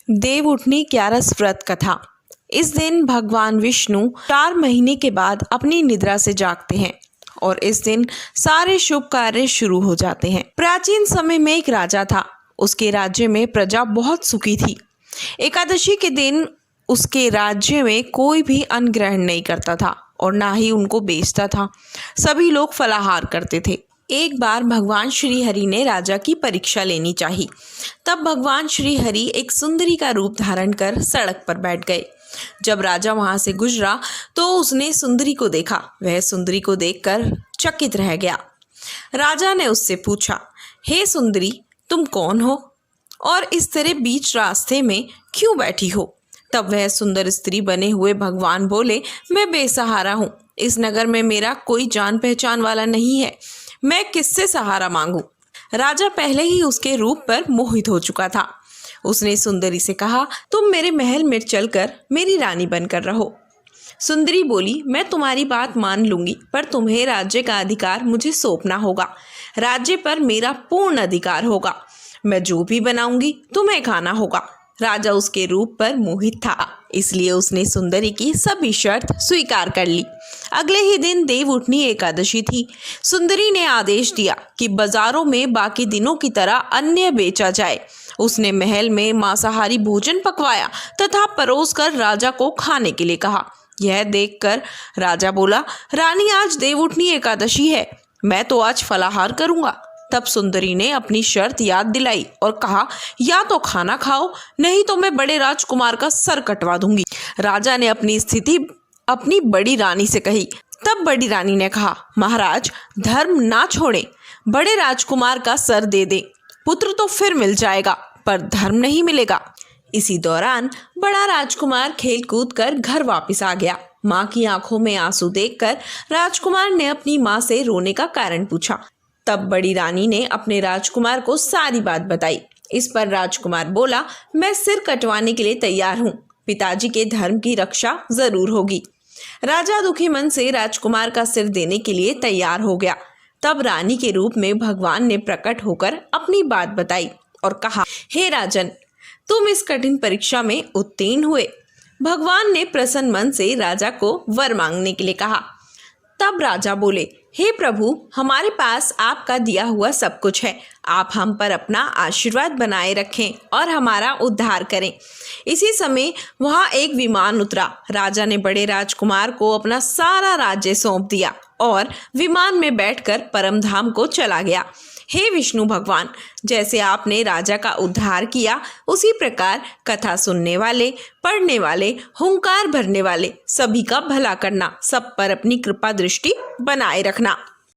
देवउठनी 11 व्रत कथा। इस दिन भगवान विष्णु 4 महीने के बाद अपनी निद्रा से जागते हैं और इस दिन सारे शुभ कार्य शुरू हो जाते हैं। प्राचीन समय में एक राजा था। उसके राज्य में प्रजा बहुत सुखी थी। एकादशी के दिन उसके राज्य में कोई भी अन्न ग्रहण नहीं करता था और ना ही उनको बेचता था। सभी लोग फलाहार करते थे। एक बार भगवान श्री हरि ने राजा की परीक्षा लेनी चाहिए। तब भगवान श्री हरि एक सुंदरी का रूप धारण कर सड़क पर बैठ गए। जब राजा वहां से गुजरा तो उसने सुंदरी को देखा। वह सुंदरी को देखकर चकित रह गया। राजा ने उससे पूछा, हे सुंदरी, तुम कौन हो और इस तरह बीच रास्ते में क्यों बैठी हो? तब वह सुंदर स्त्री बने हुए भगवान बोले, मैं बेसहारा हूँ। इस नगर में मेरा कोई जान पहचान वाला नहीं है। मैं किससे सहारा मांगू? राजा पहले ही उसके रूप पर मोहित हो चुका था। उसने सुंदरी से कहा, तुम मेरे महल में चलकर मेरी रानी बनकर रहो। सुंदरी बोली, मैं तुम्हारी बात मान लूंगी, पर तुम्हें राज्य का अधिकार मुझे सौंपना होगा। राज्य पर मेरा पूर्ण अधिकार होगा। मैं जो भी बनाऊंगी तुम्हें खाना होगा। राजा उसके रूप पर मोहित था, इसलिए उसने सुंदरी की सभी शर्त स्वीकार कर ली। अगले ही दिन देवउठनी एकादशी थी। सुंदरी ने आदेश दिया कि बाजारों में बाकी दिनों की तरह अन्न बेचा जाए। उसने महल में मांसाहारी भोजन पकवाया तथा परोस कर राजा को खाने के लिए कहा। यह देखकर राजा बोला, रानी, आज देवउठनी एकादशी है, मैं तो आज फलाहार करूंगा। तब सुंदरी ने अपनी शर्त याद दिलाई और कहा, या तो खाना खाओ, नहीं तो मैं बड़े राजकुमार का सर कटवा दूंगी। राजा ने अपनी स्थिति अपनी बड़ी रानी से कही। तब बड़ी रानी ने कहा, महाराज, धर्म ना छोड़े, बड़े राजकुमार का सर दे दे। पुत्र तो फिर मिल जाएगा, पर धर्म नहीं मिलेगा। इसी दौरान बड़ा राजकुमार खेल कूद कर घर वापस आ गया। माँ की आंखों में आंसू देखकर राजकुमार ने अपनी माँ से रोने का कारण पूछा। तब बड़ी रानी ने अपने राजकुमार को सारी बात बताई। इस पर राजकुमार बोला, मैं सिर कटवाने के लिए तैयार हूँ। पिताजी के धर्म की रक्षा जरूर होगी। राजा दुखी मन से राजकुमार का सिर देने के लिए तैयार हो गया। तब रानी के रूप में भगवान ने प्रकट होकर अपनी बात बताई और कहा, हे राजन, तुम इस कठिन परीक्षा में उत्तीर्ण हुए। भगवान ने प्रसन्न मन से राजा को वर मांगने के लिए कहा। तब राजा बोले, हे प्रभु, हमारे पास आपका दिया हुआ सब कुछ है। आप हम पर अपना आशीर्वाद बनाए रखें और हमारा उद्धार करें। इसी समय वहां एक विमान उतरा। राजा ने बड़े राजकुमार को अपना सारा राज्य सौंप दिया और विमान में बैठकर परमधाम को चला गया। हे विष्णु भगवान, जैसे आपने राजा का उद्धार किया, उसी प्रकार कथा सुनने वाले, पढ़ने वाले, हुंकार भरने वाले सभी का भला करना, सब पर अपनी कृपा दृष्टि बनाए रखना।